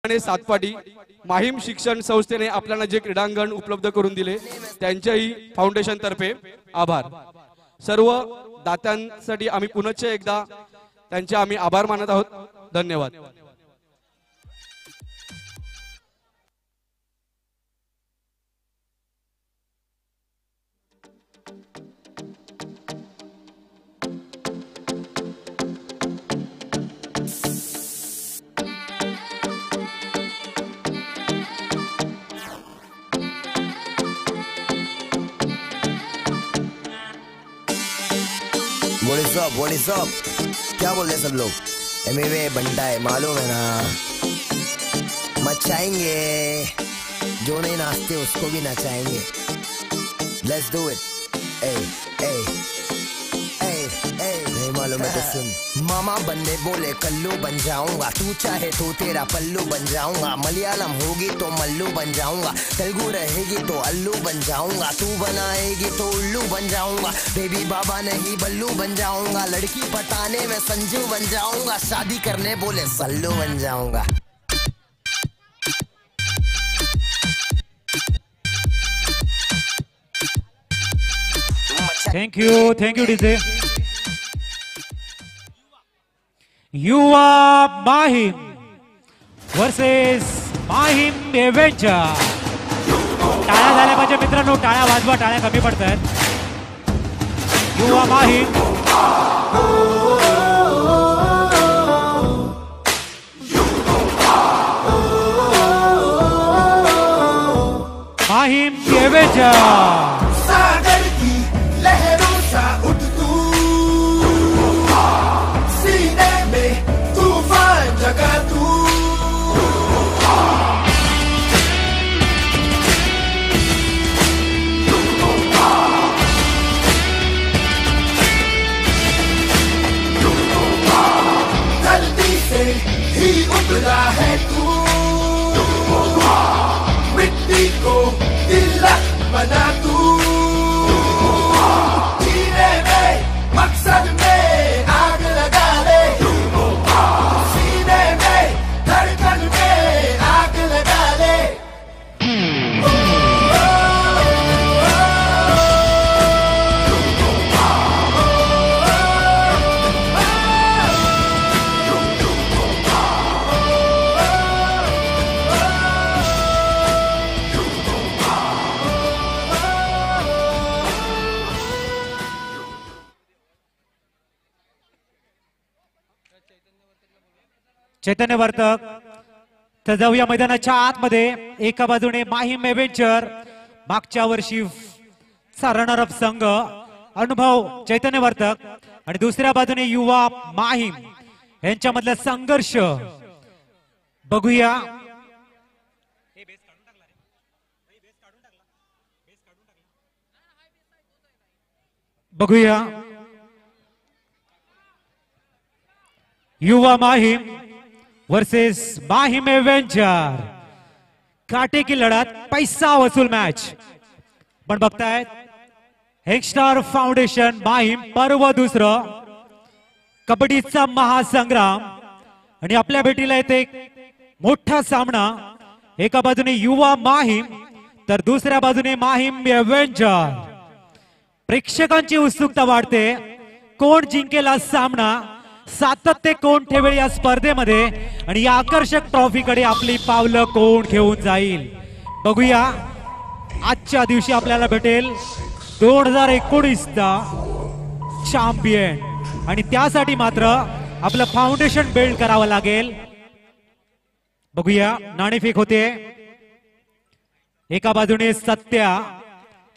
आणि सातपाटी माहीम शिक्षण संस्थेने आपल्याला जे क्रीडांगण उपलब्ध करून दिले त्यांच्याही फाउंडेशन तर्फे आभार। सर्व दात्यांसाठी आम्ही पुनश्च एकदा त्यांचे आम्ही आभार मानत आहोत। धन्यवाद। What is up? क्या बोल रहे सब लोग? एमवे बनता है मालूम है ना, मचाएंगे जो नहीं नाचते उसको भी नचाएंगे। Let's do it. Hey, hey, hey, hey. नहीं मालूम है तो सुन। मामा बनने बोले कल्लू बन जाऊंगा, तू चाहे तो तेरा पल्लू बन जाऊंगा। मलयालम होगी तो मल्लू बन जाऊंगा, तेलुगु रहेगी तो अल्लू बन जाऊंगा। तू बनाएगी तो उल्लू बन जाऊंगा, बेबी बाबा नहीं बल्लू बन जाऊंगा। लड़की पटाने में संजू बन जाऊंगा, शादी करने बोले सल्लू बन जाऊंगा। Thank you DJ. युवा माहीम वर्सेस माहीम एव्हेंजर। टाळ्या झाल्या पाहिजे मित्रांनो, टाळ्या वाजवा, टाळ्या कमी पडतात। युवा माहीम माहीम एव्हेंजर। है तू मिट्टी को तिलक बना तू, जीने में मकसद में आग लगा ले, सीने में धड़कन में आग लगा ले। चैतन्य वर्तक तर जाऊया मैदानाच्या आतमध्ये। एका बाजूने माहीम एव्हेंजर, मागच्या वर्षी रनर अप संघ अनुभव चैतन्य वर्तक, आणि दुसऱ्या बाजूने युवा माहीम यांच्यामधला संघर्ष बघूया। युवा माहीम वर्सेस माहीम एव्हेंजर, काटे की लढत, पैसा वसूल मॅच। पण बघतायत हेंगस्टार फाउंडेशन माहीम पर्व दुसरं, कबड्डीचा महासंग्राम, आणि आपल्या भेटीला येथे मोठा सामना। एका बाजूने युवा माहीम तर दुसऱ्या बाजूने माहीम एव्हेंजर। प्रेक्षकांची उत्सुकता वाढते, कोण जिंकेल हा सामना, सातत्य कोण ठेवेल या स्पर्धेमध्ये, आणि या आकर्षक ट्रॉफी कडे आपली पावलं कोण घेऊन जाईल बघूया। आजच्या दिवशी आपल्याला भेटेल 2019 चा चॅम्पियन, आणि त्यासाठी मात्र आपलं फाउंडेशन बिल्ड करावं लागेल। बघूया नाणेफेक होते। एका बाजूने सत्या,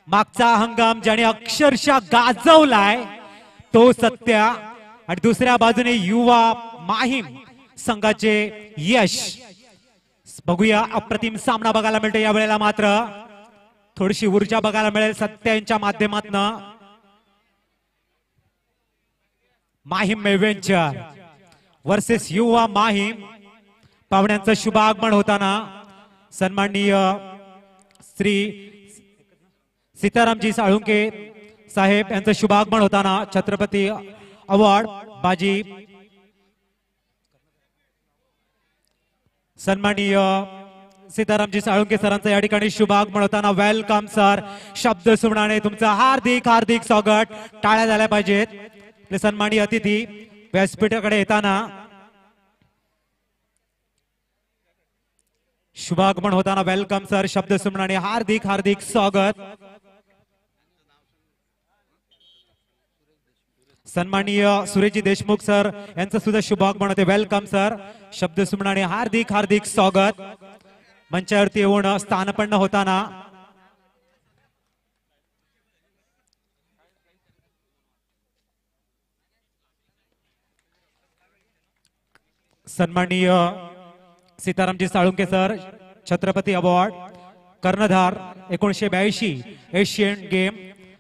मागचा हंगाम ज्याने अक्षरशः गाजवलाय तो सत्या, आणि दुसऱ्या बाजूने युवा माहीम संघाचे यश। बघूया अप्रतिम सामना बघायला मिळतो या वेळेला, मात्र थोडीशी ऊर्जा बघायला मिळेल सत्यांच्या माध्यमातून। माहीम एव्हेंजर वर्सेस युवा माहीम। पाहुण्यांचं शुभ आगमन होताना सन्माननीय श्री सीतारामजी साळुंके साहेब यांचं शुभ आगमन होताना छत्रपती अवॉर्ड बाजी सन्माननीय सीतारामजी साळुंके सरांचं या ठिकाणी शुभागमन होताना वेलकम सर शब्द सुमनाने तुमचं हार्दिक हार्दिक स्वागत. टाळ्या झाल्या पाहिजेत. आपले सन्माननीय अतिथी व्यासपीठाकडे येताना शुभागमन होताना वेलकम सर शब्द सुमनाने हार्दिक हार्दिक स्वागत. सन्माननीय सुरेशजी देशमुख सर यांचं सुद्धा शुभागमन होते. वेलकम सर शब्द सुमनाने हार्दिक हार्दिक स्वागत. मंचावरती येऊन स्थानपन्न होताना सन्माननीय सीतारामजी साळुंके सर छत्रपती अवॉर्ड कर्णधार 1982 एशियन गेम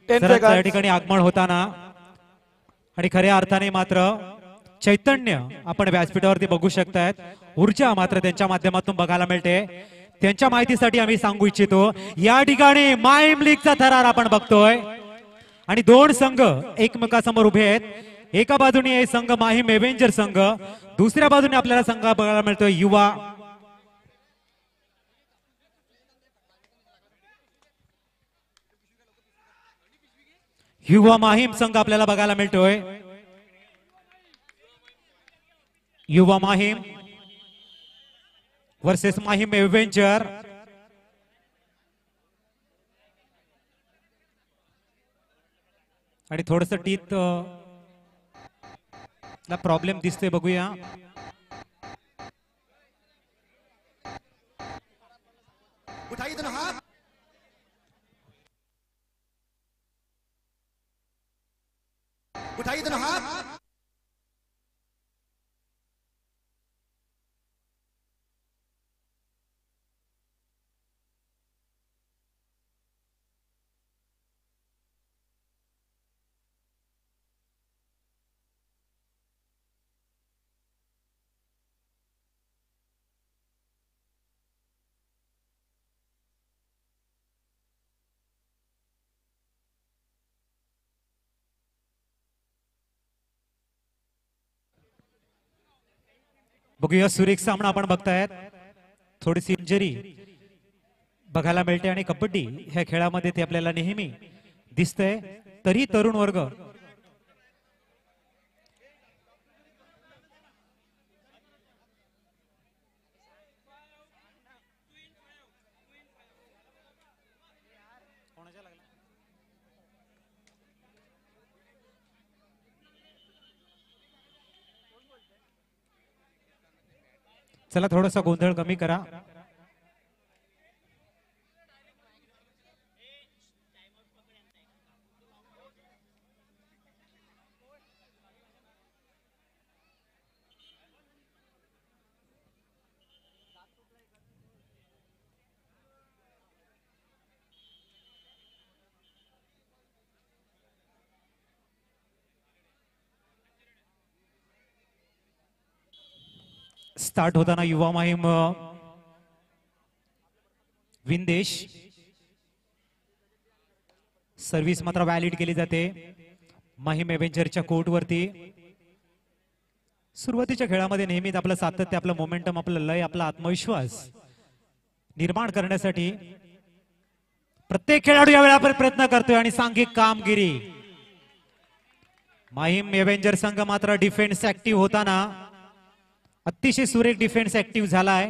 सरांचं या ठिकाणी आगमन होताना आणि खऱ्या अर्थाने मात्र चैतन्य आपण व्यासपीठावरती बघू शकतायत. ऊर्जा मात्र त्यांच्या माध्यमातून बघायला मिळते. त्यांच्या माहितीसाठी आम्ही सांगू इच्छितो या ठिकाणी माहीम लीगचा थरार आपण बघतोय आणि दोन संघ एकमेकांसमोर उभे आहेत. एका बाजूने हे संघ माहीम एव्हेंजर संघ, दुसऱ्या बाजूने आपल्याला संघ बघायला मिळतोय युवा माहीम संघ आपल्याला बघायला मिळतोय. युवा माहीम वर्सेस माहीम एव्हेंजर. आणि थोडस टीत प्रॉब्लेम दिसतोय बघूया. उठाइए दोनों हाथ. उठाइए दोनों हाथ. बघूया सुरेख सामना आपण बघतायत. थोडीशी इंजरी बघायला मिळते आणि कबड्डी ह्या खेळामध्ये ते आपल्याला नेहमी दिसतंय. तरी तरुण वर्ग चला थोडासा गोंधळ कमी करा. स्टार्ट होताना युवा माहीम विंदेश. सर्व्हिस मात्र व्हॅलिड केली जाते माहीम एव्हेंजरच्या कोर्टवरती. सुरुवातीच्या खेळामध्ये नेहमीच आपलं सातत्य, आपलं मोमेंटम, आपलं लय, आपला आत्मविश्वास निर्माण करण्यासाठी प्रत्येक खेळाडू यावेळा प्रयत्न करतोय आणि सांघिक कामगिरी. माहीम एव्हेंजर संघ मात्र डिफेन्स ऍक्टिव्ह होताना अतिशय सुरेख डिफेन्स ऍक्टिव्ह झालाय.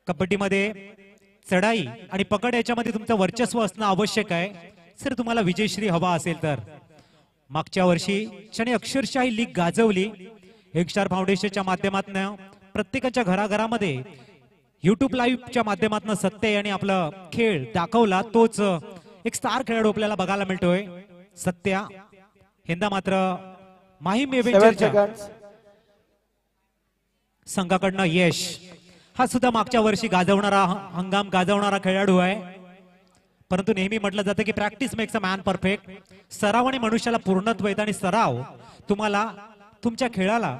कबड्डीमध्ये चढाई आणि पकड याच्यामध्ये तुमचं वर्चस्व असणं आवश्यक आहे सर, तुम्हाला विजयश्री हवा असेल तर. मागच्या वर्षी ज्याने अक्षरशः ही लीग गाजवली, हेगस्टार फाउंडेशनच्या माध्यमातून प्रत्येकाच्या घराघरामध्ये युट्यूब लाईव्हच्या माध्यमातून सत्य आणि आपला खेळ दाखवला, तोच एक स्टार खेळाडू आपल्याला बघायला मिळतोय सत्या. यंदा मात्र माहीम एव्हेंजरच्या संघाकडनं यश, हा सुद्धा मागच्या वर्षी हंगाम गाजवणारा खेळाडू आहे. परंतु नेहमी म्हटलं जातं की practice makes a man perfect. सरावाने मनुष्याला पूर्णत्व येतं आणि सराव तुम्हाला तुमच्या खेळाला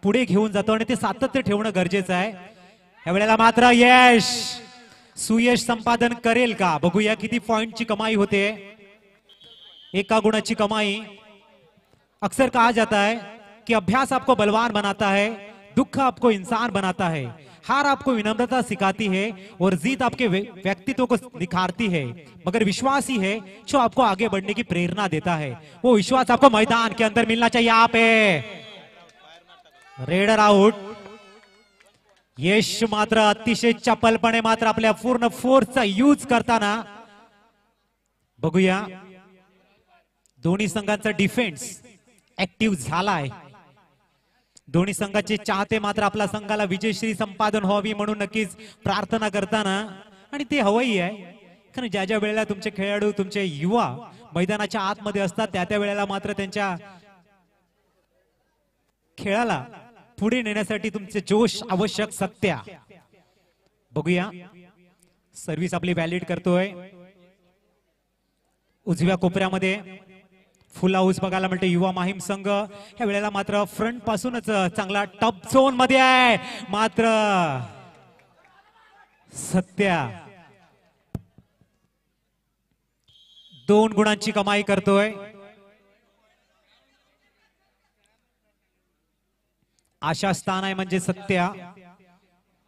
पुढे घेऊन जातो आणि ते सातत्य ठेवणं गरजेचं आहे. यावेळेला मात्र यश सुयश संपादन करेल का बघूया. किती पॉइंटची कमाई होते, एका गुणाची कमाई. अक्सर कहा जाता है कि अभ्यास आपको बलवान बनाता है, दुख आपको इंसान बनाता है. हार आपको विनम्रता सिखाती है और जीत आपके व्यक्तित्व को निखारती है, मगर विश्वास ही है जो आपको आगे बढ़ने की प्रेरणा देता है। वो विश्वास आपको मैदान के अंदर मिलना चाहिए। यहाँ पे रेडर आउट। यश मात्र अतिशय चपलपणे मात्र आपल्या पूर्ण फोर्सचा यूज करताना बघूया दोन्ही संघांचा डिफेन्स ऍक्टिव्ह झालाय। दोन्ही संघाचे चाहते मात्र आपल्या संघाला विजयश्री संपादन व्हावी म्हणून नक्कीच प्रार्थना करताना, आणि ते हवंही आहे, कारण ज्या ज्या वेळेला तुमचे खेळाडू तुमचे युवा मैदानाच्या आतमध्ये असतात त्या त्या वेळेला मात्र त्यांच्या खेळाला पुढे नेण्यासाठी तुमचे जोश आवश्यक। सत्या बघूया सर्व्हिस आपली व्हॅलिड करतोय। उजव्या कोपऱ्यामध्ये फुल हाऊस बघायला मिळते युवा माहीम संघ। ह्या वेळेला मात्र फ्रंट पासूनच चांगला टप झोन मध्ये आहे, मात्र सत्या 2 गुणांची कमाई करतोय। आशा स्थान आहे म्हणजे सत्या।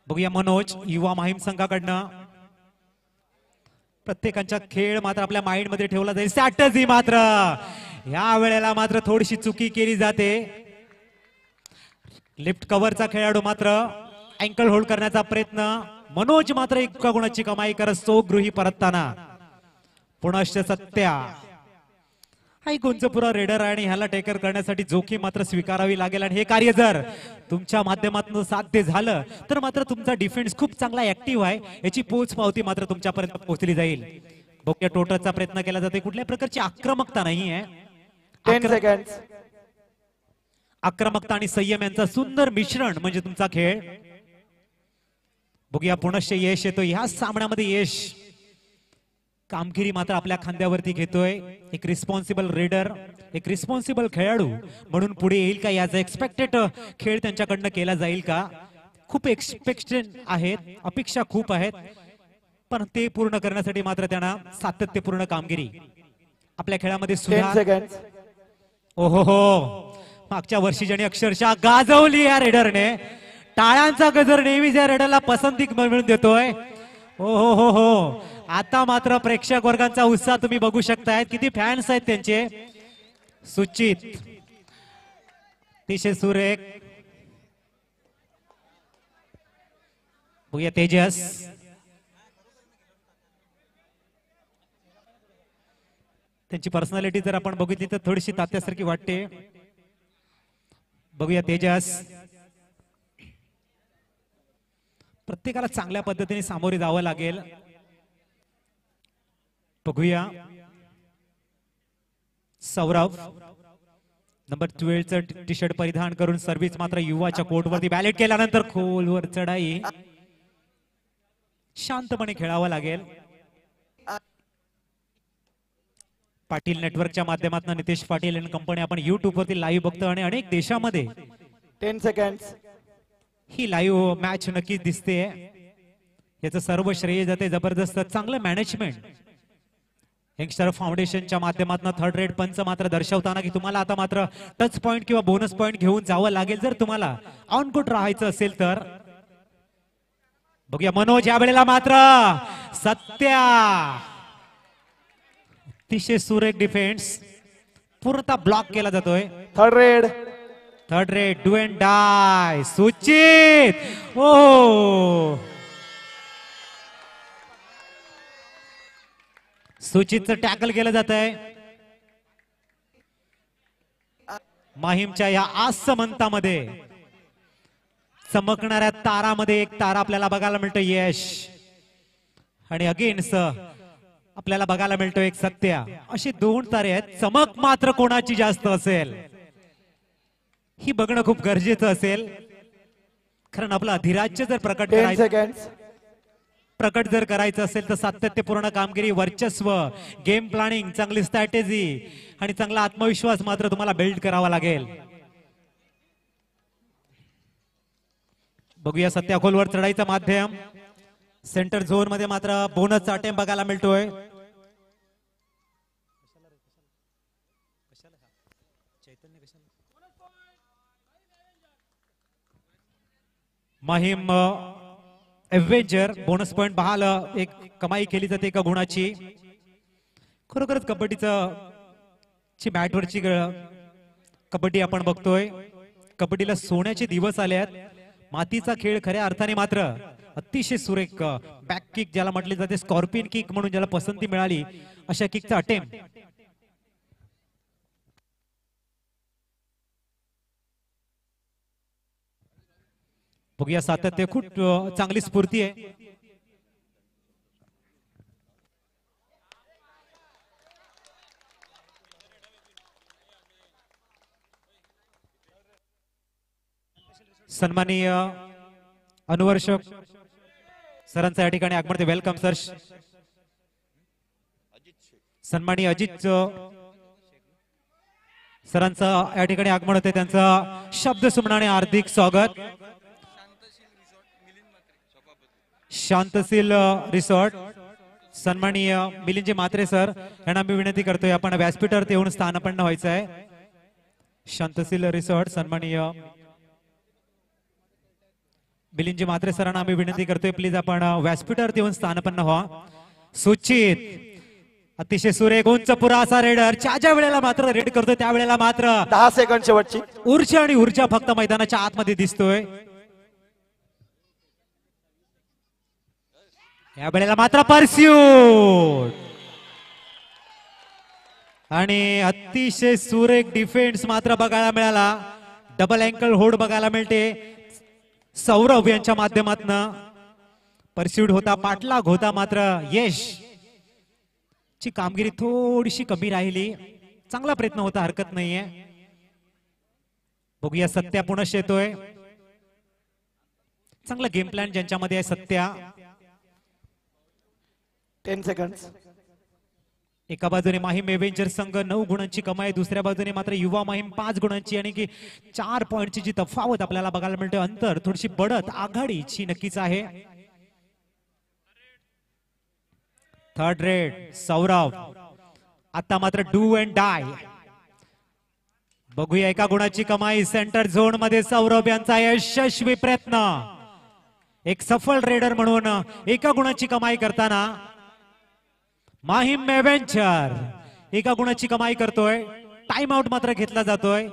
बघूया मनोज युवा माहीम संघाकडनं। प्रत्येकांचा खेळ मात्र आपल्या माइंड मध्ये ठेवला जाईल। स्ट्रॅटजी मात्र या वेळेला मात्र थोडीशी चुकी केली जाते। लिफ्ट कव्हरचा खेळाडू मात्र अँकल होल्ड करण्याचा प्रयत्न। मनोज मात्र 1 गुणाची कमाई करत सो गृही परतताना। पुनश्च सत्या हा गुंजपुरा रेडर आणि ह्याला टेकर करण्यासाठी जोखीम मात्र स्वीकारावी लागेल, आणि हे कार्य जर तुमच्या माध्यमातून साध्य झालं तर मात्र तुमचा डिफेन्स खूप चांगला ऍक्टिव्ह आहे, याची पोच पावती मात्र तुमच्यापर्यंत पोहोचली जाईल। बघूया टोटलचा प्रयत्न केला जातो, कुठल्या प्रकारची आक्रमकता नाही आहे। 10 सेकंड। आक्रमकता आणि संयम यांचा सुंदर मिश्रण म्हणजे तुमचा खेळ। बघूया पुनश्च यश येतो ह्या सामन्यामध्ये। यश कामगिरी मात्र आपल्या खांद्यावरती घेतोय। एक रिस्पॉन्सिबल रेडर, एक रिस्पॉन्सिबल खेळाडू म्हणून पुढे येईल का, याचा एक्सपेक्टेड खेळ त्यांच्याकडनं केला जाईल का। खूप एक्सपेक्टेड आहेत, अपेक्षा खूप आहेत, पण ते पूर्ण करण्यासाठी मात्र त्यांना सातत्यपूर्ण कामगिरी आपल्या खेळामध्ये सुधार। ओहो हो, मागच्या वर्षी ज्याने अक्षरशः गाजवली या रेडरने, टाळ्यांचा गजर नेहमीच या रेडरला पसंती मिळून देतोय। ओ हो हो हो, आता मात्र प्रेक्षक वर्गांचा उत्साह तुम्ही बघू शकताय, किती फॅन्स आहेत त्यांचे। सुचित अतिशय सुरेख। बघूया तेजस त्यांची पर्सनॅलिटी जर आपण बघितली तर थोडीशी तात्यासारखी वाटते। बघूया तेजस प्रत्येकाला चांगल्या पद्धतीने सामोरे जावं लागेल। बघूया सौरभ नंबर 12 चं टी शर्ट परिधान करून सर्व्हिस मात्र युवाच्या कोर्टवरती बॅलेट केल्यानंतर खोलवर चढाई शांतपणे खेळावं लागेल। पाटील नेटवर्कच्या माध्यमातून नितेश पाटील आणि कंपनी आपण युट्यूब वरती लाईव्ह बघतो आणि अनेक देशामध्ये 10 सेकंड ही लाईव्ह मॅच नक्कीच दिसते। याचं सर्व श्रेय जाते जबरदस्त चांगलं मॅनेजमेंट यंगस्टर फाउंडेशनच्या माध्यमातून। थर्ड रेड पंच मात्र दर्शवताना की तुम्हाला आता मात्र टच पॉइंट किंवा बोनस पॉइंट घेऊन जावं लागेल जर तुम्हाला ऑन कोर्ट राहायचं असेल तर। बघूया मनोज या वेळेला मात्र सत्या अतिशय सुरेख डिफेन्स पूर्णतः ब्लॉक केला जातोय। Third red do and dye सुचित। ओ सुचितचं टॅकल केलं जात आहे। माहीमच्या या आसमंतामध्ये चमकणाऱ्या तारामध्ये एक तारा आपल्याला बघायला मिळतो यश, आणि अगेन्स्ट आपल्याला बघायला मिळतो एक सत्या। असे 2 तारे आहेत, चमक मात्र कोणाची जास्त असेल ही बघणं खूप गरजेचं असेल, कारण आपलं अधिराज्य जर प्रकट जर करायचं असेल तर सातत्यपूर्ण कामगिरी, वर्चस्व, गेम प्लॅनिंग, चांगली स्ट्रॅटेजी आणि चांगला आत्मविश्वास मात्र तुम्हाला बिल्ड करावा लागेल। बघूया सत्या खोलवर चढाईचं माध्यम। सेंटर झोन मध्ये मात्र बोनसचा अटेम्प्ट बघायला मिळतोय। माहीम एव्हेंजर बोनस पॉइंट बहाल एक कमाई केली जाते एका गुणाची. खरोखरच कबड्डीचं ची बॅटवरची कबड्डी आपण बघतोय. कबड्डीला सोन्याचे दिवस आले आहेत. मातीचा खेळ खऱ्या अर्थाने मात्र अतिशय सुरेख बॅक किक ज्याला म्हटले जाते, स्कॉर्पियन किक म्हणून ज्याला पसंती मिळाली अशा किकचा अटेम्प्ट. बघूया सातत्य, खूप चांगली स्फूर्ती आहे. सन्माननीय अनुवर्षक सरांचं या ठिकाणी आगमन ते वेलकम सर. सन्माननीय अजित सरांचं या ठिकाणी आगमन होते, त्यांचं शब्द सुमनाने हार्दिक स्वागत. शांतशील रिसॉर्ट सन्माननीय मिलिंदजी म्हात्रे सर यांना मी विनंती करतोय, आपण व्यासपीठावर येऊन स्थानापन्न व्हायचं आहे. शांतशील रिसॉर्ट सन्माननीय मिलिंदजी म्हात्रे सरांना आम्ही विनंती करतोय, प्लीज आपण व्यासपीठावर येऊन स्थानापन्न व्हा. सुचित अतिशय सुरेख उंच पुरासा रेडर ज्या वेळेला मात्र रेड करतोय त्यावेळेला मात्र 10 सेकंड शेवटची. ऊर्जा आणि ऊर्जा फक्त मैदानाच्या आतमध्ये दिसतोय. या वेळेला मात्र परस्यूट आणि अतिशय सुरेख डिफेन्स मात्र बघायला मिळाला. डबल अँकल होल्ड बघायला मिळते सौरभ यांच्या माध्यमातून. परस्यूट होता, पाठलाग होता, मात्र यश ची कामगिरी थोडीशी कमी राहिली. चांगला प्रयत्न होता, हरकत नाहीये. बघूया सत्या पुनश येतोय. चांगला गेम प्लॅन ज्यांच्यामध्ये आहे सत्या. 10 सेकंड. एका बाजूने माहीम एव्हेंजर संघ 9 गुणांची कमाई, दुसऱ्या बाजूने मात्र युवा माहीम 5 गुणांची, आणि की 4 पॉइंटची जी तफावत आपल्याला बघायला मिळते, अंतर थोडीशी बढत आघाडीची नक्कीच आहे. थर्ड रेड सौरभ आता मात्र डू अँड डाय. बघूया एका गुणाची कमाई सेंटर झोन मध्ये सौरभ यांचा यशस्वी प्रयत्न. एक सफल रेडर म्हणून एका गुणाची कमाई करताना माहीम एव्हेंजर एका गुणाची कमाई करतोय. टाइम आउट मात्र घेतला जातोय.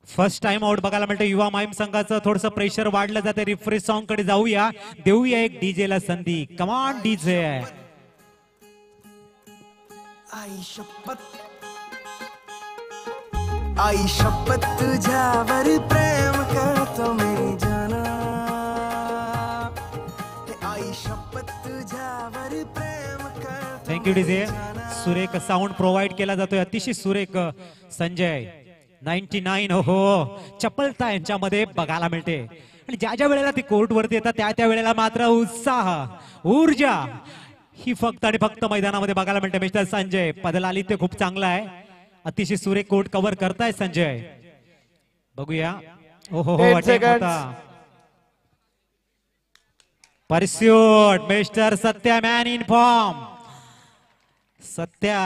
फर्स्ट टाइम आउट बघायला मिळतं युवा माहीम संघाचं. थोडंसं प्रेशर वाढलं जाते. रिफ्रेश सॉन्ग कडे जाऊया, देऊया एक डीजे ला संधी. कमान डीजे. आई शपथ तुझ्यावर प्रेम करतो मेरी जाना. आई शपथ तुझ्यावर प्रेम करतो. Thank you DJ. सुरेख साऊंड प्रोव्हाइड केला जातोय, अतिशय सुरेख. संजय 99 हो चपलता यांच्यामध्ये बघायला मिळते. आणि ज्या ज्या वेळेला ते कोर्ट वरती येतात त्या वेळेला मात्र उत्साह ऊर्जा ही फक्त आणि फक्त मैदानामध्ये बघायला मिळते. मिस्टर संजय पदलालित्य खूप चांगला आहे. अतिशय सुरेख कोर्ट कव्हर करताय संजय. बघूया. हो हो हो pursuit mister Satya man in form. Satya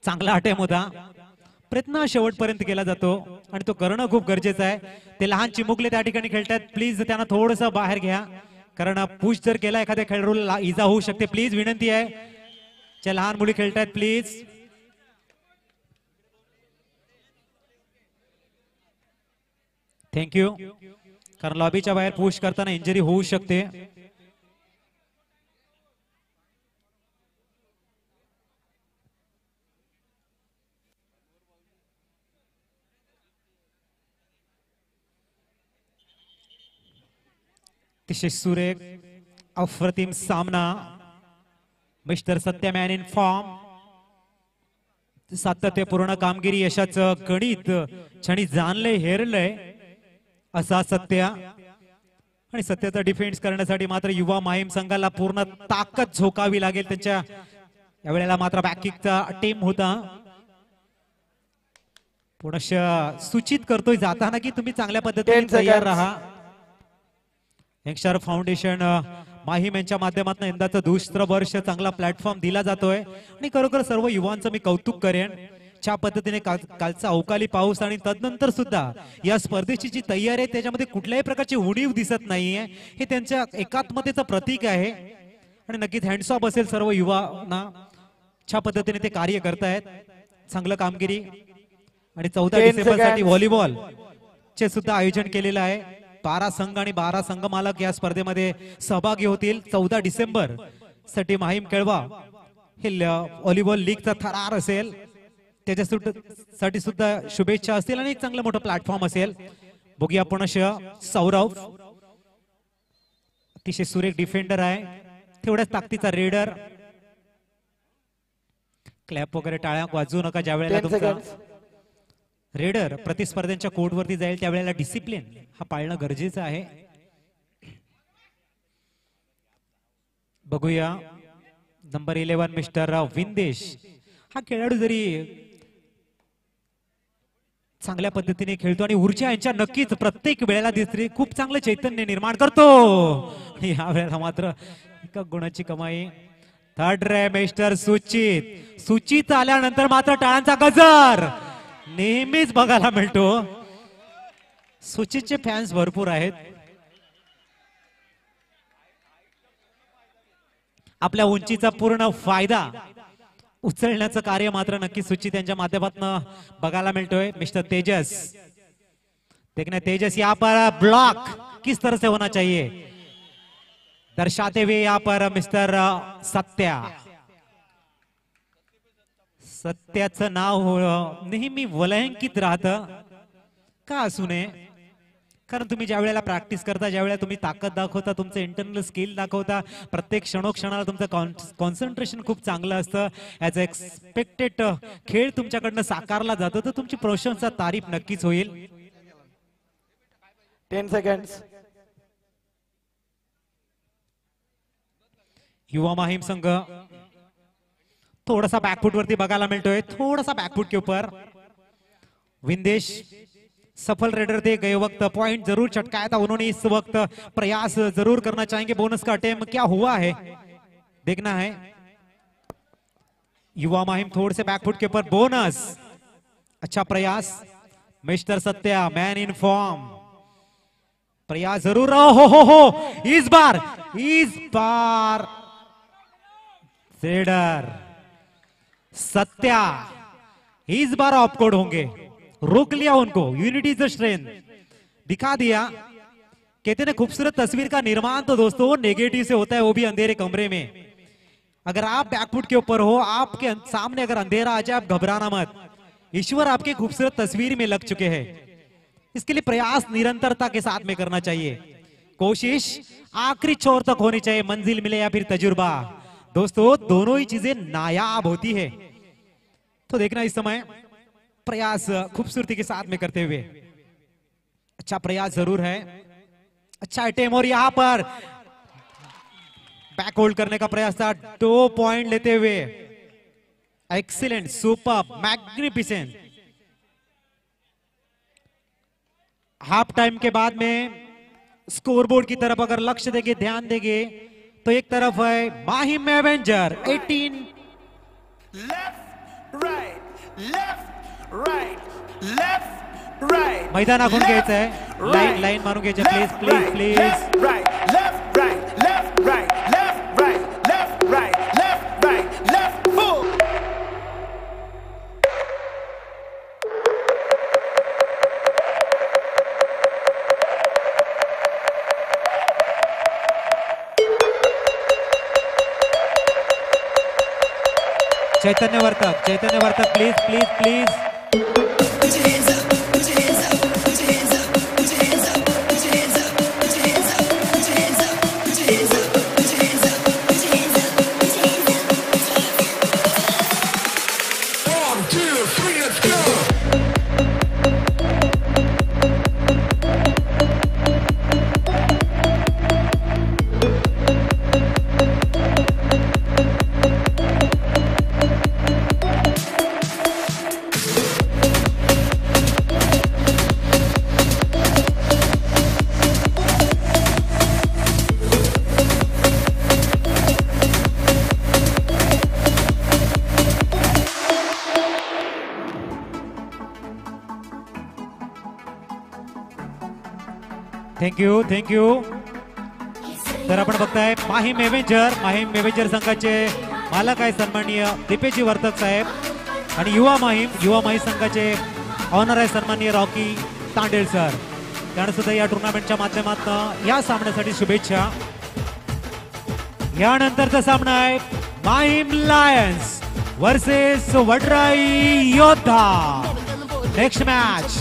चांगला अटेम होता. प्रयत्न शेवटपर्यंत केला जातो आणि तो करणं खूप गरजेचं आहे. ते लहान चिमुकले त्या ठिकाणी खेळतात, प्लीज त्यांना थोडस बाहेर घ्या, कारण पुश जर केला एखाद्या खेळाडूला इजा होऊ शकते. प्लीज विनंती आहे, ज्या लहान मुली खेळतात प्लीज. थँक्यू. कारण लॉबीच्या बाहेर पुश करताना इंजरी होऊ शकते. अतिशय सुरेख अप्रतिम सामना. Mister Satya man in form. सातत्यपूर्ण कामगिरी यशाचं गणित क्षणी जाणले हेरलंय असा सत्या. आणि सत्याचा डिफेन्स करण्यासाठी मात्र युवा माहीम संघाला पूर्ण ताकद झोकावी लागेल. त्यांच्या यावेळेला मात्र बॅकिंगचा टीम होता. पुनश्च सूचित करतोय जाताना की तुम्ही चांगल्या पद्धतीने तयार राहा. यंगस्टर फाउंडेशन माहीम यांच्या माध्यमातून यंदाचं दुसरं वर्ष चांगला प्लॅटफॉर्म दिला जातोय. आणि खरोखर सर्व युवांचं मी कौतुक करेन ज्या पद्धतीने कालचा अवकाळी पाऊस आणि तदनंतर सुद्धा या स्पर्धेची जी तयारी आहे त्याच्यामध्ये कुठल्याही प्रकारची उणीव दिसत नाहीये, हे त्यांच्या एकात्मतेचं प्रतीक आहे. आणि नक्कीच हँड्स ऑफ असेल सर्व युवांना, ज्या पद्धतीने ते कार्य करतायत, चांगलं कामगिरी. आणि 14 डिसेंबर साठी व्हॉलीबॉल चे सुद्धा आयोजन केलेलं आहे. 12 संघ आणि 12 संघ मालक या स्पर्धेमध्ये सहभागी होतील. 14 डिसेंबर साठी माहीम केळवा हे व्हॉलीबॉल लीगचा थरार असेल, त्याच्यासाठी सुद्धा शुभेच्छा असतील आणि एक चांगलं मोठं प्लॅटफॉर्म असेल. बघूया पुनश्च सौरभ, अतिशय सुरेख डिफेंडर आहे, तेवढ्याच ताकदीचा रेडर. क्लॅप वगैरे टाळ्या वाजवू नका ज्या वेळेला तुमचा रेडर प्रतिस्पर्ध्यांच्या कोर्टवरती जाईल त्यावेळेला डिसिप्लिन हा पाळणं गरजेचं आहे. बघूया नंबर 11 मिस्टर विंदेश. हा खेळाडू जरी चांगल्या पद्धतीने खेळतो आणि ऊर्जा यांच्या नक्कीच प्रत्येक वेळेला दिसते, खूप चांगलं चैतन्य निर्माण करतो. या वेळेला मात्र एका गुणाची कमाई. थर्ड रे मिस्टर सुचित. सुचित आल्यानंतर मात्र टाळ्यांचा गजर नेहमीच बघायला मिळतो. सुचितचे फॅन्स भरपूर आहेत. आपल्या उंचीचा पूर्ण फायदा उचलण्याचं कार्य मात्र नक्की सुचित यांच्या माध्यमातून बघायला मिळतोय. मिस्टर तेजस, देखना तेजस यहाँ पर ब्लॉक किस तरह से होना चाहिए दर्शाते हुए यहाँ पर मिस्टर सत्या. सत्याचं नाव नेहमी वलयांकित राहतं, का असू नये, कारण तुम्ही ज्या वेळेला प्रॅक्टिस करता, ज्या वेळेला तुम्ही ताकद दाखवता, तुमचं इंटरनल स्किल दाखवता, प्रत्येक क्षणोक्षणाला तुमचं कॉन्सन्ट्रेशन खूप चांगलं असतं. ऍज एक्सपेक्टेड खेळ तुमच्याकडनं साकारला जातो, तर तुमची प्रशंसा तारीफ नक्कीच होईल. 10 seconds. युवा माहीम संघ थोड़ा सा बैकफुट वरती बघायला मिळतोय, थोड़ा सा बैकफुट के ऊपर. विंदेश सफल रेडर थे गए वक्त, पॉइंट जरूर चटकाया था उन्होंने, इस वक्त प्रयास जरूर करना चाहेंगे. बोनस का अटेम्प्ट क्या हुआ है देखना है. युवा माहिम थोड़े से बैकफुट के ऊपर, बोनस. अच्छा प्रयास mister Satya, man in form. प्रयास जरूर हो. इस बार रेडर सत्या इस बार ऑफकोर्ड होंगे. रोक लिया उनको. यूनिटी इज द स्ट्रेंथ दिखा दिया. कहते हैं खूबसूरत तस्वीर का निर्माण तो दोस्तों नेगेटिव से होता है, वो भी अंधेरे कमरे में. अगर आप बैकफुट के ऊपर हो, आपके सामने अगर अंधेरा आ जाए, आप घबराना मत. ईश्वर आपके खूबसूरत तस्वीर में लग चुके हैं. इसके लिए प्रयास निरंतरता के साथ में करना चाहिए. कोशिश आखिरी छोर तक होनी चाहिए, मंजिल मिले या फिर तजुर्बा. दोस्तों दोनों ही चीजें नायाब होती है. तो देखना इस समय प्रयास खूबसूरती के साथ में करते हुए. अच्छा प्रयास जरूर है, अच्छा अटेम्प्ट. और यहां पर बैक होल्ड करने का प्रयास था, 2 पॉइंट लेते हुए. Excellent, super, magnificent. Half time के बाद में स्कोरबोर्ड की तरफ अगर लक्ष्य देंगे, ध्यान देंगे, तो एक तरफ है माहिम एवेंजर 18. मैदान आखून घ्यायचं आहे. लाईन मारून घ्यायचं. Please. Chaitanya Vartak please. Thank you thank you. तर आपण बघताय माहीम एव्हेंजर संघाचे मालक आहे सन्माननीय दीपेशजी वर्तक साहेब आणि युवा माहीम संघाचे ऑनर आहे सन्माननीय रॉकी तांडेल सर. त्यांना सुद्धा या टुर्नामेंटच्या माध्यमातून या सामन्यासाठी शुभेच्छा. यानंतरचा सामना आहे Mahim lions versus Vadrai Yoddha. Next match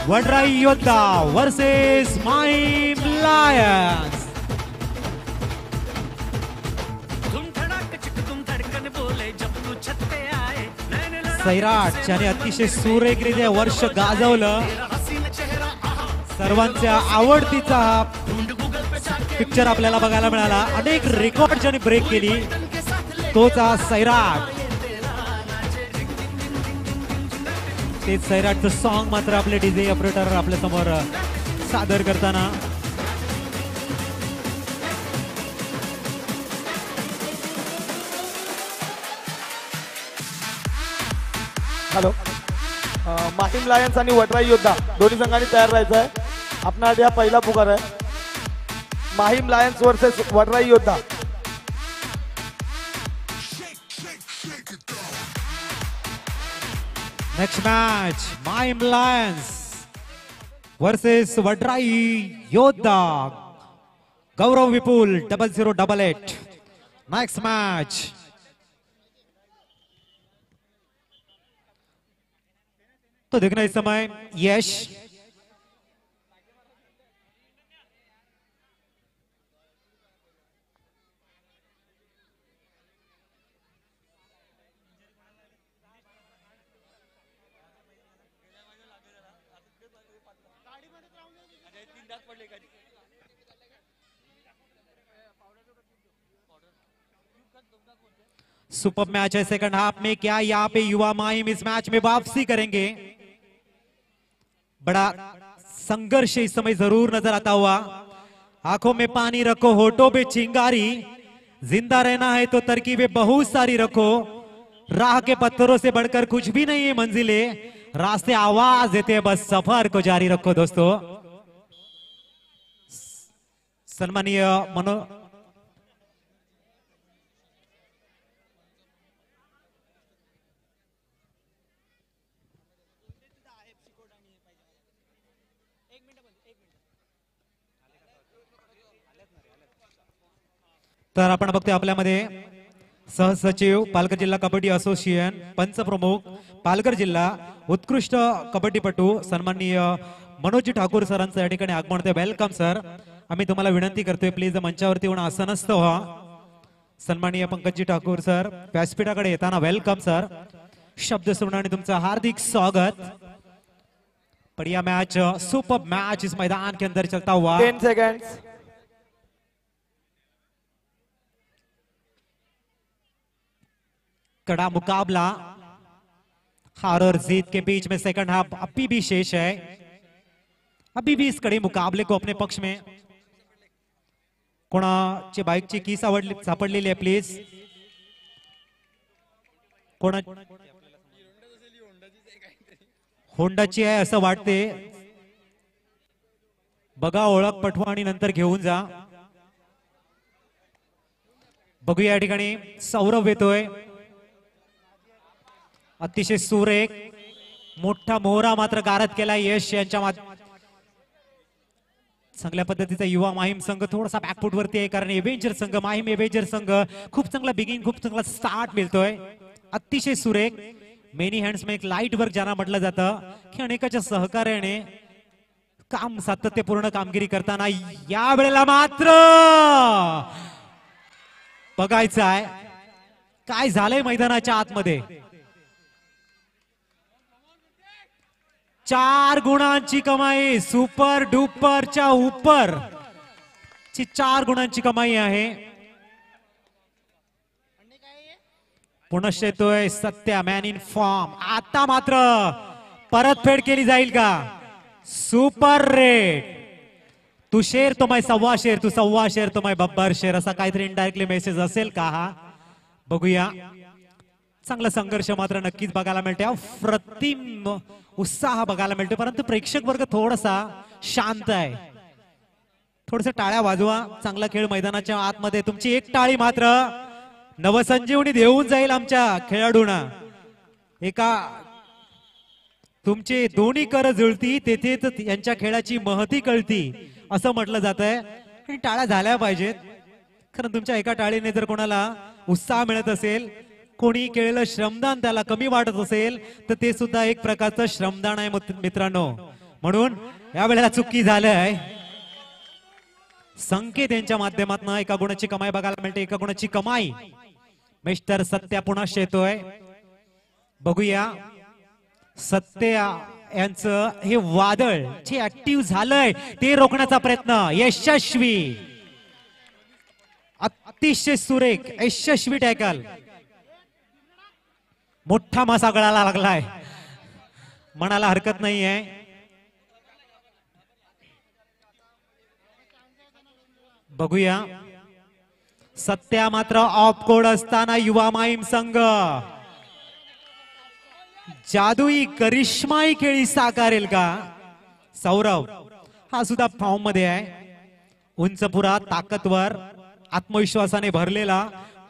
Vadrai योद्धा वर्सेस माहीम लायन्स. सैराट ज्याने अतिशय सुरेखरित्या वर्ष गाजवलं, सर्वांच्या आवडतीचा हा पिक्चर आपल्याला बघायला मिळाला. अनेक रेकॉर्ड ज्याने ब्रेक केली तोच हा सैराट. तेच सैराटचं सॉन्ग मात्र आपले डीजे ऑपरेटर आपल्या समोर सादर करताना. हॅलो, माहीम लायन्स आणि वडराई योद्धा दोन्ही संघांनी तयार राहायचं आहे. आपणासाठी हा पहिला पुकार आहे. Mahim lions versus Vadrai Yoddha. Next match Mahim lions versus Vadrai Yoddha. Gaurav विपुल 0088. नेक्स्ट मॅच तो देखना इस समय यश सुपर मैच है सेकंड हाफ में. क्या यहाँ पे युवा माहिम इस मैच में वापसी करेंगे? बड़ा संघर्ष इस समय जरूर नजर आता हुआ. आंखों में पानी रखो, होठों पे चिंगारी. जिंदा रहना है तो तरकीबें बहुत सारी रखो. राह के पत्थरों से बढ़कर कुछ भी नहीं है मंजिले. रास्ते आवाज देते हैं, बस सफर को जारी रखो. दोस्तों सन्माननीय तर आपण बघतोय आपल्यामध्ये सहसचिव पालघर जिल्हा कबड्डी असोसिएशन, पंच प्रमुख पालघर जिल्हा, उत्कृष्ट कबड्डीपटू सन्माननीय मनोज ठाकूर सरांचं या ठिकाणी आगमन होते. Welcome sir. आम्ही तुम्हाला विनंती करतोय प्लीज मंचावरती येऊन आसनस्थ व्हा. सन्माननीय पंकजी ठाकूर सर व्यासपीठाकडे येताना वेलकम सर. शब्द सुनाने तुमचं हार्दिक स्वागत. बढ़िया मैच, सुपर मैच इस मैदान के अंदर चलता हुआ. 10 सेकंड्स. कड़ा मुकाबला हार और जीत के बीच में सेकंड हाफ अभी भी शेष है. अभी भी इस कड़े मुकाबले को अपने पक्ष में कोणाची बाईकची की सापडलेली आहे प्लीज. कोणा होंडाची आहे असं वाटते. बघा, ओळख पटवा आणि नंतर घेऊन जा. बघूया या ठिकाणी सौरभ येतोय. अतिशय सुरेख मोठा मोहरा मात्र गारद केला यश यांच्या चांगल्या पद्धतीचा युवा माहीम संघ थोडासा बॅकफुट वरती आहे, कारण एव्हेंजर संघ, माहीम एव्हेंजर संघ खूप चांगला बिगिनिंग, खूप चांगला स्टार्ट मिळतोय. अतिशय सुरेख मेनी हँड्स में एक लाईट वर्क ज्यांना म्हटलं जातं की अनेकाच्या सहकार्याने काम सातत्यपूर्ण कामगिरी करताना या वेळेला मात्र बघायचं आहे काय झालंय मैदानाच्या आतमध्ये. 4 गुणांची कमाई, सुपर डुपरच्या उपर ची 4 गुणांची कमाई आहे. पुनश्च येतोय सत्या, मॅन इन फॉर्म. आता मात्र परतफेड केली जाईल का? Super red. तू शेर तो मैं सव्वा शेर, तू सव्वा शेर तो मैं बब्बर शेर, असा काहीतरी इनडायरेक्टली मेसेज असेल का हा? बघूया. चांगला संघर्ष मात्र नक्कीच बघायला मिळते. अप्रतिम उत्साह बघायला मिळतो, परंतु प्रेक्षक वर्ग थोडासा शांत आहे. थोडस टाळ्या वाजवा. चांगला खेळ मैदानाच्या आतमध्ये. तुमची एक टाळी मात्र नवसंजीवनी देऊन जाईल आमच्या खेळाडूंना. एका तुमचे दोन्ही कर जुळती तेथेच यांच्या खेळाची महती कळती असं म्हटलं जात आहे. आणि टाळ्या झाल्या पाहिजेत. खरं तुमच्या एका टाळीने जर कोणाला उत्साह मिळत असेल, कोणी केलेलं श्रमदान त्याला कमी वाटत असेल, तर ते सुद्धा एक प्रकारचं श्रमदान आहे मित्रांनो. म्हणून या वेळेला चुकी झालंय. संकेत यांच्या माध्यमातून एका गुणाची कमाई बघायला मिळते. एका गुणाची कमाई मिस्टर सत्या पुन्हा येतोय. बघूया सत्या यांचं हे वादळ जे ऍक्टिव्ह झालंय ते रोखण्याचा प्रयत्न यशस्वी. अतिशय सुरेख यशस्वी टॅकल. मोठा मासा गळाला लागलाय म्हणायला हरकत नाहीये. बघूया सत्या मात्र ऑफ कोड असताना युवा माहीम संघ जादुई करिश्माई खेळी साकारेल का? सौरव हा सुद्धा फॉर्म मध्ये आहे. उंचपुरा ताकदवर आत्मविश्वासाने भरलेला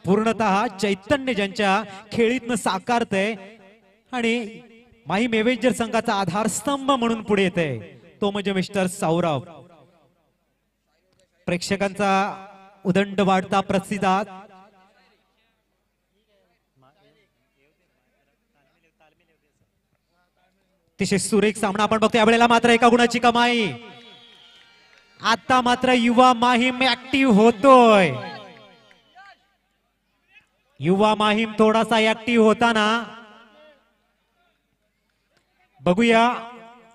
पूर्णतः चैतन्य ज्यांच्या खेळीतनं साकारतय आणि माहीम एव्हेंजर संघाचा आधारस्तंभ म्हणून पुढे येते तो म्हणजे मिस्टर सौरव. प्रेक्षकांचा उदंड वाढता प्रतिसाद. अतिशय सुरेख सामना आपण बघतो. यावेळेला मात्र एका गुणाची कमाई. आता मात्र युवा माहीम ऍक्टिव्ह होतोय. युवा माहीम थोडासा ऍक्टिव्ह होताना बघूया.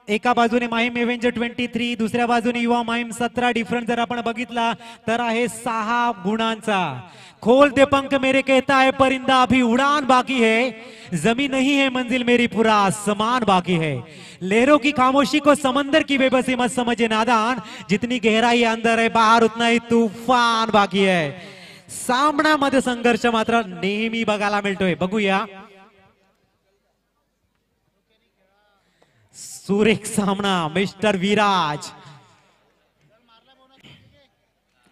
एका बाजूने माहीम एव्हेंजर 23, दुसऱ्या बाजूने युवा माहीम 17. डिफरन्स जर आपण बघितला तर आहे 6 गुणांचा. खोल दे पंख मेरे कहता है परिंदा अभी उड़ान बाकी है, जमीन नहीं है मंजिल मेरी पूरा आसमान बाकी है, लहरों की खामोशी को समंदर की बेबसी मत समझे नादान, जितनी गहराई अंदर है बाहर उतना ही तूफान बाकी है. सामनामध्ये संघर्ष मात्र नेहमी बघायला मिळतोय. बघूया सुरेख सामना मिस्टर विराज.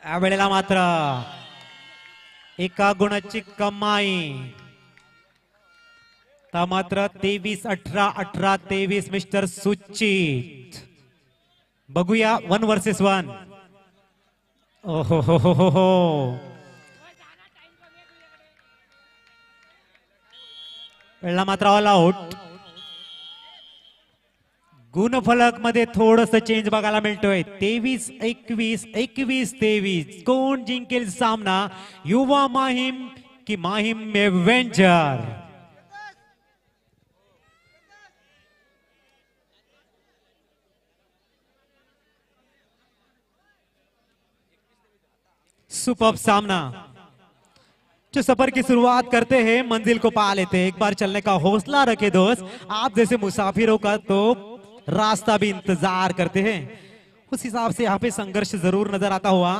यावेळेला मात्र एका गुणाची कमाई. ता मात्र 23-18, 18-23 मिस्टर सुचित. बघूया 1 वर्सेस 1. ओहो हो हो हो हो. वेळेला मात्र ऑल आउट. गुणफलक मध्ये थोडस चेंज बघायला मिळतोय. 23-21, 21-23. कोण जिंकेल सामना? युवा माहीम की माहीम एव्हेंजर? सुपर्ब सामना. जो सफर की शुरुआत करते हैं मंजिल को पा लेते हैं. एक बार चलने का हौसला रखे दोस्त. आप जैसे मुसाफिरों का तो रास्ता भी इंतजार करते हैं. उस हिसाब से यहाँ पे संघर्ष जरूर नजर आता हुआ.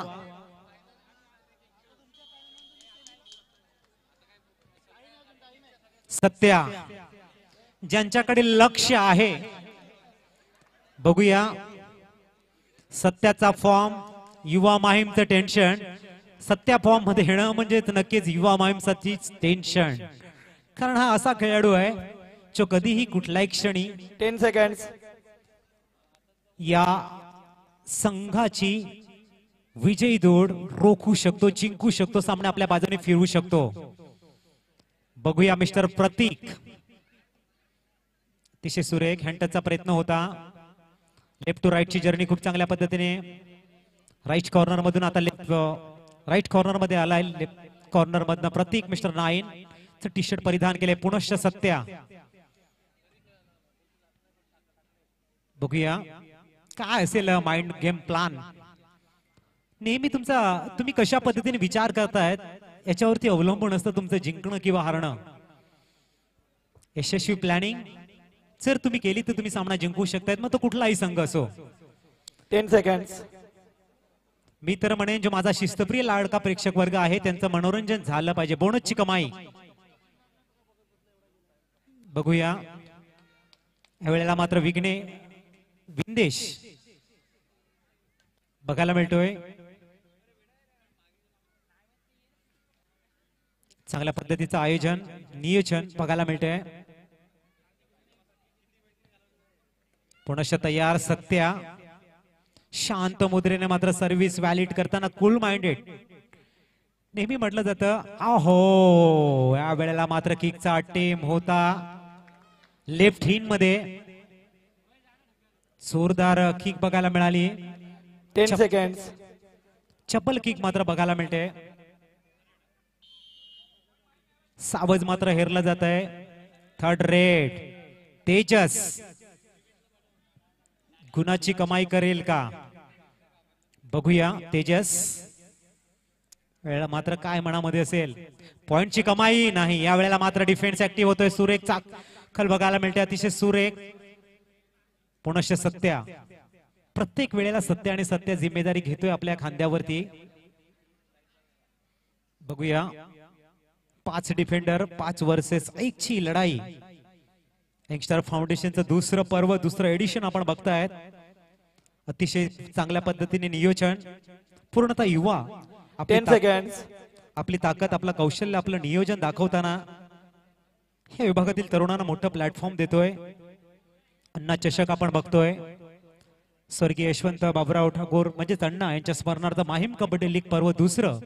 सत्या ज्यांच्याकडे लक्ष आहे. बघूया सत्याचा फॉर्म, युवा माहीमचं टेन्शन. सत्या फॉर्म मध्ये येणं म्हणजे नक्कीच युवा माहीमसाठीच टेन्शन. कारण हा असा खेळाडू आहे जो कधीही कुठल्याही क्षणी 10 सेकंड्स या संघाची विजयी दौड रोखू शकतो, जिंकू शकतो, सामने आपल्या बाजूने फिरवू शकतो. बघूया मिस्टर प्रतीक. अतिशय सुरेख हँडटचचा प्रयत्न होता. लेफ्ट टू राईट ची जर्नी खूप चांगल्या पद्धतीने. राईट कॉर्नर मधून आता लेफ्ट राईट कॉर्नर मध्ये आलाय. लेफ्ट कॉर्नर मधनं प्रतीक मिस्टर 9 टी शर्ट परिधान केले. पुनश्च सत्या. बघूया काय असेल माइंड गेम प्लान. नेहमी तुम्ही कशा पद्धतीने विचार करतायत याच्यावरती अवलंबून असतं तुमचं जिंकणं किंवा हारणं. यशस्वी प्लॅनिंग जर तुम्ही केली तर तुम्ही सामना जिंकू शकतायत, मग तो कुठलाही संघ असो. 10 सेकंड्स. मी तर म्हणेन जो माझा शिस्तप्रिय लाडका प्रेक्षक वर्ग आहे त्यांचं मनोरंजन झालं पाहिजे. बोनसची कमाई. बघूया यावेळेला मात्र विघ्ने विंदेश. बघायला मिळतोय. चांगल्या पद्धतीचं आयोजन नियोजन बघायला मिळतंय. पुनश्च तयार सत्या शांत मुद्रेने मात्र सर्व्हिस व्हॅलिड करताना कूल माइंडेड. नेहमी म्हटलं जातं अहो या वेळेला मात्र किकचा अटेम होता लेफ्ट हिंड मध्ये. जोरदार किक बघायला मिळाली. 10 सेकंड्स. चप्पल किक मात्र बघायला मिळते. सावज मात्र हेरलं जात आहे. थर्ड रेड तेजस गुणाची कमाई करेल का बघूया. तेजस वेळेला मात्र काय मनामध्ये असेल. पॉइंटची कमाई नाही. या वेळेला मात्र डिफेन्स ऍक्टिव्ह होतोय. सुरेख चाकल बघायला मिळते. अतिशय सुरेख. पुनश्च सत्या प्रत्येक वेळेला सत्य आणि सत्य जिम्मेदारी घेतोय आपल्या खांद्यावरती. बघूया 5 डिफेंडर 5 वर्सेस 1 ची लढाई. यंगस्टर फाउंडेशनचं दुसरं पर्व दुसरं एडिशन आपण बघतायत. अतिशय चांगल्या पद्धतीने नियोजन पूर्णतः युवा 10 सेकंड्स. आपली ताकद आपलं कौशल्य आपलं नियोजन दाखवताना या विभागातील तरुणांना मोठं प्लॅटफॉर्म देतोय. अण्णा चषक आपण बघतोय. स्वर्गीय यशवंत बाबुराव ठाकूर म्हणजेच अण्णा यांच्या स्मरणार्थ माहीम कबड्डी लीग पर्व दुसरं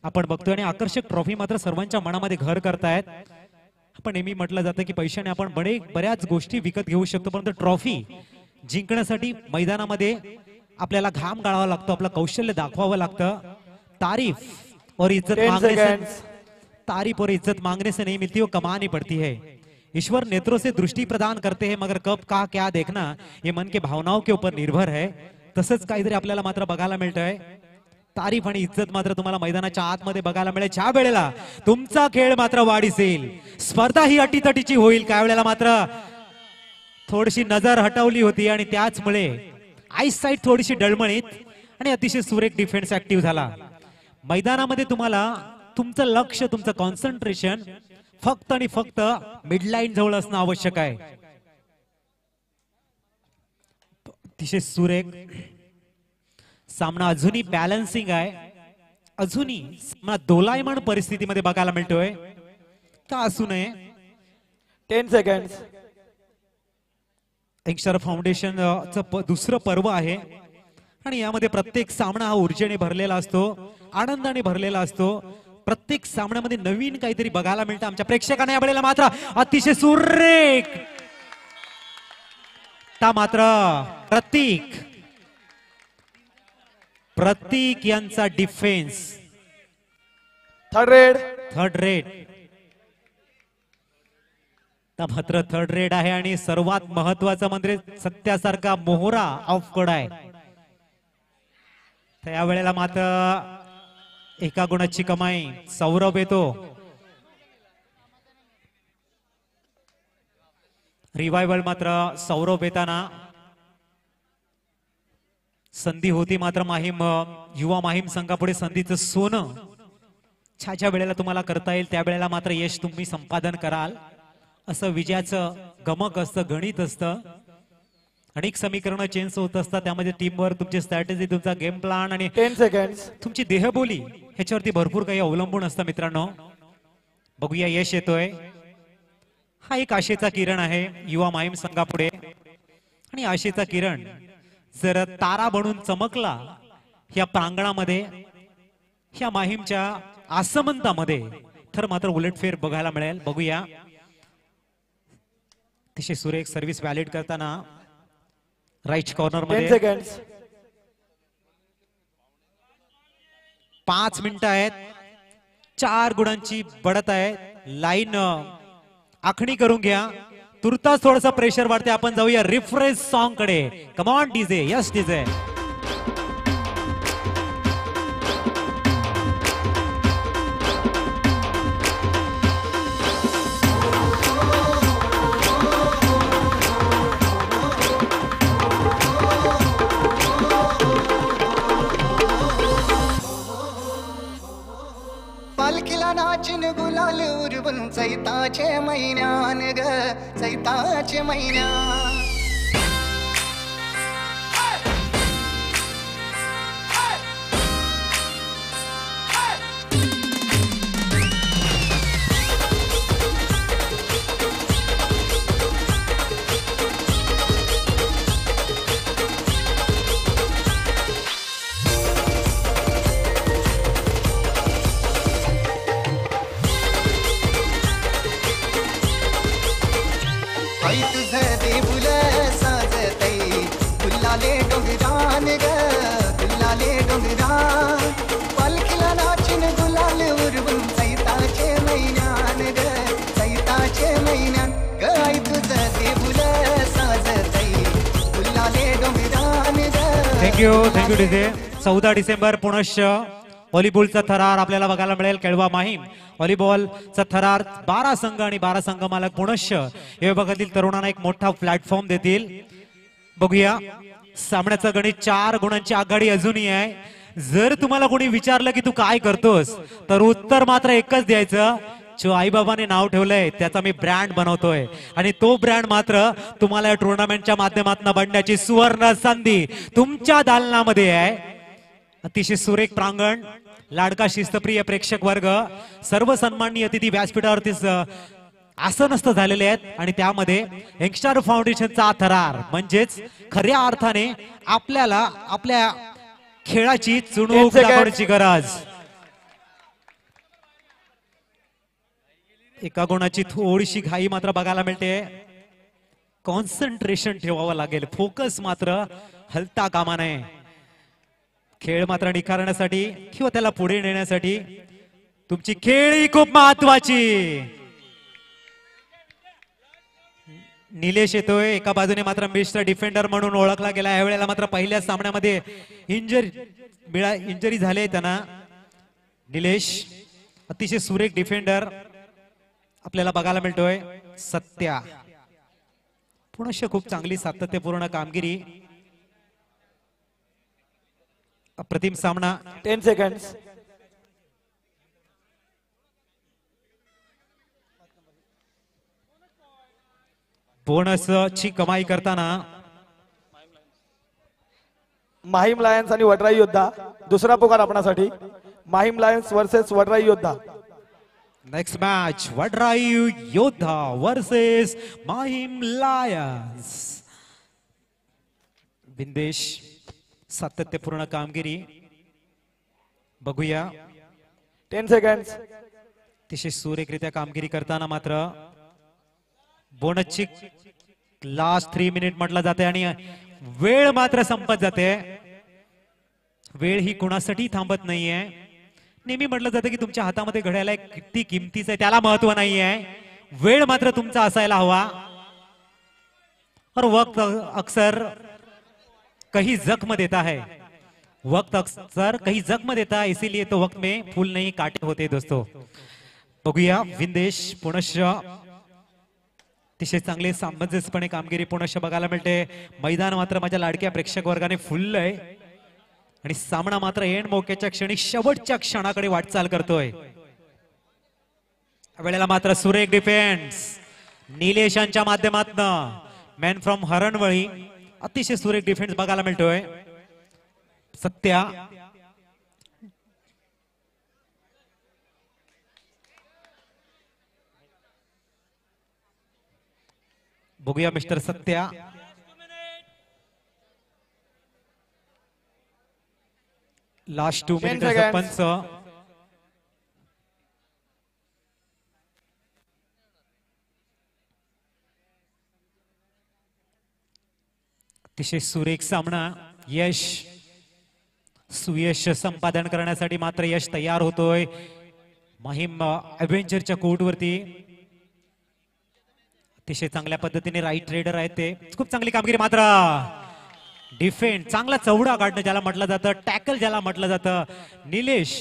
आपण बघतोय. आणि आकर्षक ट्रॉफी मात्र सर्वांच्या मनामध्ये घर करतायत. आपण नेहमी म्हटलं जातं की पैशाने आपण बऱ्याच गोष्टी विकत घेऊ शकतो, परंतु ट्रॉफी जिंकण्यासाठी मैदानामध्ये आपल्याला घाम गाळावा लागतो, आपलं कौशल्य दाखवावं लागतं. तारीफ और इज्जत मांगने से नहीं मिलती, वो कमानी पड़ती है. ईश्वर नेत्रों से दृष्टि प्रदान करते हैं, मगर कब का क्या देखना ये मन के भावनाओं के ऊपर निर्भर है. तसंच काहीतरी आपल्याला मात्र बघायला मिळतंय. तारीफ आणि इज्जत मात्र तुम्हाला मैदानाच्या आतमध्ये बघायला मिळेल. ज्या वेळेला तुमचा खेळ मात्र वाढीसेल, स्पर्धा ही अटीतटीची होईल. काय वेळेला मात्र थोडीशी नजर हटवली होती आणि त्याचमुळे आईस साईड थोडीशी डळमळीत आणि अतिशय सुरेख डिफेन्स ऍक्टिव्ह झाला. मैदानामध्ये तुम्हाला तुमचं लक्ष तुमचं कॉन्सन्ट्रेशन फक्त आणि फक्त मिडलाईन जवळ असणं आवश्यक आहे. अतिशय सुरेख सामना अजूनही बॅलन्सिंग आहे. अजूनही सामना दोलायमान परिस्थितीमध्ये बघायला मिळतोय. का असू नये. 10 सेकंड्स. यंगस्टर फाउंडेशनचं दुसरं पर्व आहे आणि यामध्ये प्रत्येक सामना हा ऊर्जेने भरलेला असतो, आनंदाने भरलेला असतो. प्रत्येक सामन्यामध्ये नवीन काहीतरी बघायला मिळतं. आमच्या प्रेक्षकांना यावेळेला मात्र अतिशय सुरेख मात्र प्रतीक यांचा डिफेन्स. थर्ड रेड मात्र थर्ड रेड आहे. आणि सर्वात महत्वाचं म्हणजे सत्यासारखा मोहरा ऑफ कोड आहे. तर या वेळेला मात्र एका गुणाची कमाई. सौरभ येतो. रिवायवल मात्र सौरभ येताना संधी होती मात्र माहीम युवा माहीम संघापुढे संधीचं सोनं ज्या वेळेला तुम्हाला करता येईल त्या वेळेला मात्र यश तुम्ही संपादन कराल असं विजयाचं गमक असतं, गणित असतं. अनेक समीकरणं चेंज होत असतात. त्यामध्ये टीमवर्क, तुमची स्ट्रॅटेजी, तुमचा गेम प्लॅन आणि 10 सेकंड्स. तुमची देहबोली ह्याच्यावरती भरपूर काही अवलंबून असतं मित्रांनो. बघूया यश येतोय. हा एक आशेचा किरण आहे युवा माहीम संघापुढे. आणि आशेचा किरण जर तारा बनून चमकला या प्रांगणामध्ये, ह्या माहीमच्या आसमंतामध्ये, तर मात्र उलटफेर बघायला मिळेल. बघूया. अतिशय सुरेख सर्व्हिस व्हॅलिड करताना राईट कॉर्नर मध्ये 10 सेकंड्स. 5 मिनिटं आहेत. 4 गुणांची बढत आहे. लाईन आखणी करून घ्या. तुर्तास थोडंसं प्रेशर वाढते. आपण जाऊया रिफ्रेश सॉन्ग कडे. Come on DJ. Yes DJ. पालखीला नाचिन गुलाल उरवून चैताचे महिन्यान ग चैताचे महिन्या थँक्यू डीजे. 14 डिसेंबर पुनश्च व्हॉलीबॉलचा थरार आपल्याला बघायला मिळेल. केळवा माहीम व्हॉलीबॉलचा थरार 12 संघ आणि 12 संघ मालक पुनश्च या विभागातील तरुणांना एक मोठा प्लॅटफॉर्म देतील. बघूया सामन्याचं गणित 4 गुणांची आघाडी अजूनही आहे. जर तुम्हाला कोणी विचारलं की तू काय करतोस तर उत्तर मात्र एकच द्यायचं, जो आई बाबाने नाव ठेवलंय त्याचा मी ब्रँड बनवतोय आणि तो ब्रँड मात्र तुम्हाला या टुर्नामेंटच्या माध्यमातून बनण्याची सुवर्ण संधी तुमच्या दालनामध्ये आहे. अतिशय सुरेख प्रांगण, लाडका शिस्तप्रिय प्रेक्षक वर्ग, सर्व सन्माननीय अतिथी व्यासपीठावरती आसनस्थ झालेले आहेत आणि त्यामध्ये यंगस्टर फाउंडेशनचा थरार म्हणजेच खऱ्या अर्थाने आपल्याला आपल्या खेळाची चुणूक दाखवण्याची गरज. एका गुणाची थोडीशी घाई मात्र बघायला मिळते. कॉन्सन्ट्रेशन ठेवावं लागेल, फोकस मात्र हलता कामा नये. खेळ मात्र निखारण्यासाठी किंवा त्याला पुढे नेण्यासाठी तुमची खेळी खूप महत्वाची. निलेश येतोय, एका बाजूने मात्र मिस्टर डिफेंडर म्हणून ओळखला गेला. यावेळेला मात्र पहिल्या सामन्यामध्ये इंजरी झाले त्यांना. निलेश अतिशय सुरेख डिफेंडर आपल्याला बघायला मिळतोय. सत्या पुनश्च खूप चांगली सातत्यपूर्ण कामगिरी. अप्रतिम सामना. 10 सेकंड्स. बोनसची कमाई करताना माहीम लायन्स आणि वडराई योद्धा. दुसरा पुकार आपणासाठी Mahim lions versus Vadrai Yoddha. Next match Vadrai योद्धा वर्सेस माहीम लायन्स. बिंदेश सातत्यपूर्ण कामगिरी बघूया. 10 सेकंड्स. अतिशय सुरेखरित्या कामगिरी करताना मात्र बोनसची लास्ट 3 मिनिट म्हटलं जाते आणि वेळ मात्र संपत जाते. वेळ ही कुणासाठी थांबत नाहीये. नेहमी म्हटलं जातं की तुमच्या हातामध्ये घड्याला किती किमतीचं आहे त्याला महत्व नाहीये, वेळ मात्र तुमचा असायला हवा. और वक्त अक्सर कहीं जख्म देता है, वक्त अक्सर कहीं जख्म देता है, इसीलिए तो वक्त में फूल नहीं काटे होते. दोस्तों बघूया. विंदेश पुनश्च अतिशय चांगले सामंजस्यपणे कामगिरी पुनश्च बघायला मिळते. मैदान मात्र माझ्या लाडक्या प्रेक्षक वर्गाने फुललं आहे आणि सामना मात्र एंड मोक्याच्या क्षणी शेवटच्या क्षणाकडे वाटचाल करतोय. वेळेला मात्र सुरेख डिफेन्स निलेशांच्या माध्यमातून मॅन फ्रॉम हरणवळी अतिशय सुरेख डिफेन्स बघायला मिळतोय. सत्या बघूया मिस्टर सत्या. लास्ट 2 मिनिट पंच. अतिशय सुरेख सामना. यश सुयश संपादन करण्यासाठी मात्र यश तयार होतोय. माहीम ॲव्हेंजरच्या कोर्टवरती अतिशय चांगल्या पद्धतीने राईट ट्रेडर आहेत ते. खूप चांगली कामगिरी मात्र डिफेंड चांगला चौडा काढणं ज्याला म्हटलं जातं, टॅकल ज्याला म्हटलं जातं. निलेश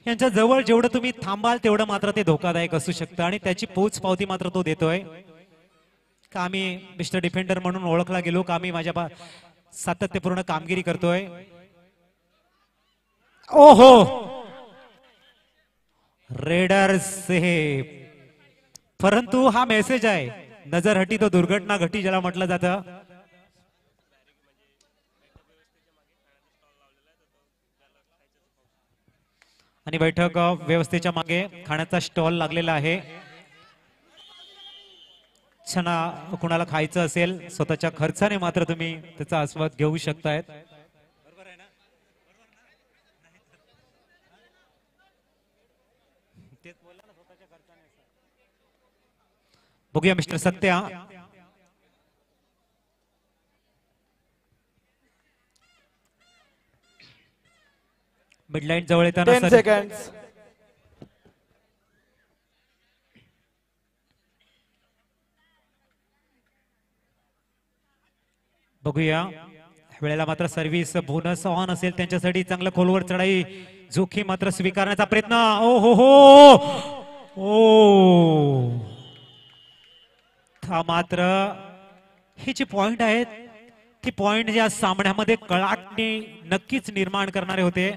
यांच्या जवळ जेवढं तुम्ही थांबाल तेवढं मात्र ते धोकादायक असू शकतं आणि त्याची पोच पावती मात्र तो देतोय. का मी मिस्टर डिफेंडर म्हणून ओळखला गेलो, का मी माझ्या सातत्यपूर्ण कामगिरी करतोय. ओहो रेडर्स हे, परंतु हा मेसेज आहे नजर हटी तो दुर्घटना घटी ज्याला म्हटलं जातं. आणि बैठक व्यवस्थेच्या मागे खाण्याचा स्टॉल लागलेला आहे. छान कुणाला खायचं असेल स्वतःच्या खर्चाने मात्र तुम्ही त्याचा आस्वाद घेऊ शकतायत. बघूया मिस्टर सत्या. मिडलाईन जवळ येताना 10 सेकंड्स. बघूया वेळेला मात्र सर्व्हिस बोनस ऑन असेल त्यांच्यासाठी चांगलं खोलवर चढाई जोखीम मात्र स्वीकारण्याचा प्रयत्न. ओ हो हो ओ हा मात्र हे जे पॉइंट आहेत ती पॉइंट या सामन्यामध्ये कळाटणी नक्कीच निर्माण करणारे होते.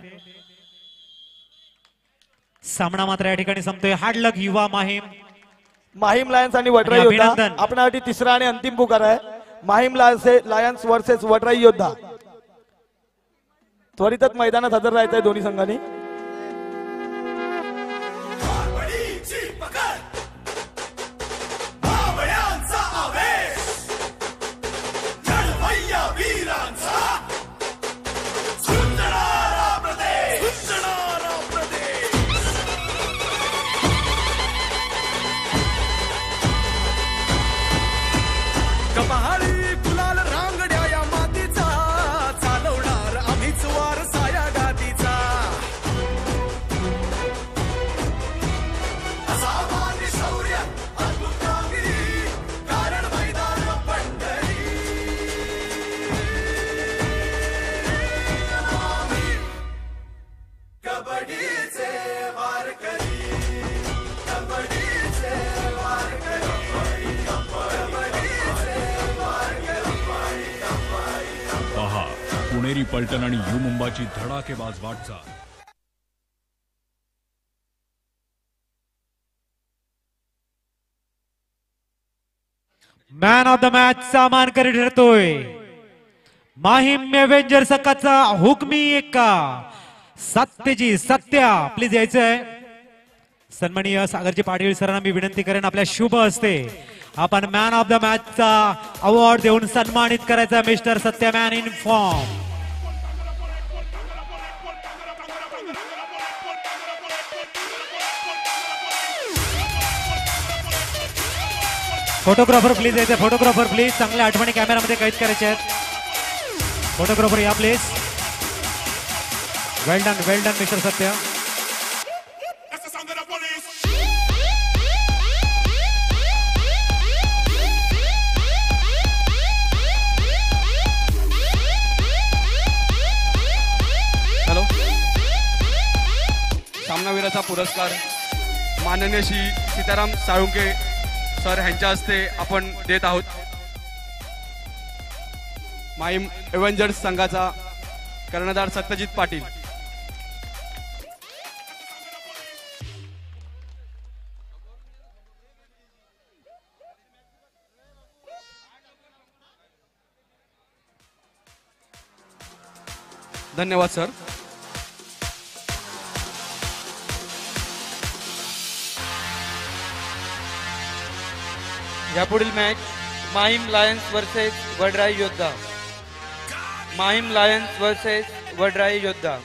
सामना मात्र या ठिकाणी संपतोय. हार्ड लक युवा माहीम लायन्स आणि वडराई आणि योद्धा अभिनंदन. आपल्यासाठी तिसरा आणि अंतिम पुकार आहे. माहीम लायन्स वर्सेस वडराई योद्धा. त्वरितच मैदानात हजर राहायचंय दोन्ही संघांनी. बडीची पकड मावळ्यांचा आवेश लढवय्या वीरांचा झुंजणारा प्रदेश झुंजणारा प्रदेश. कपाळी गुलाल रांगड्या या मातीचा चालवणार आम्हीच वारसा या गादीचा. असामान्य शौर्य अद्भुत कामगिरी कारण मैदान पंढरी. आम्ही कबड्डीचे वारकरी कबड्डीचे वारकरी कबड्डीचे वारकरी. पहा पुणेरी पलटण आणि यू मुंबाची धडाकेबाज वाटचाल. मॅन ऑफ द मॅच चा मानकरी ठरतोय माहीम एव्हेंजर सकाचा हुकमी एक्का सत्यजी सत्या. प्लीज यायचंय. सन्माननीय सागरजी पाटील सरांना मी विनंती करेन आपल्या शुभ हस्ते आपण मॅन ऑफ द मॅच चा अवॉर्ड देऊन सन्मानित करायचा mister Satya man in form. Photographer please यायचे. फोटोग्राफर प्लीज चांगल्या आठवणी कॅमेरामध्ये कैद करायचे आहेत. फोटोग्राफर या please. Well done mister Satya. Hello. सामनावीराचा पुरस्कार माननीय श्री सीताराम साळुंके सर यांच्या हस्ते आपण देत आहोत. माहीम एव्हेंजर्स संघाचा कर्णधार सत्यजित पाटील. धन्यवाद सर. यापुढील match Mahim lions versus Vadrai योद्धा. माहीम लायन्स वर्सेस वडराई योद्धा.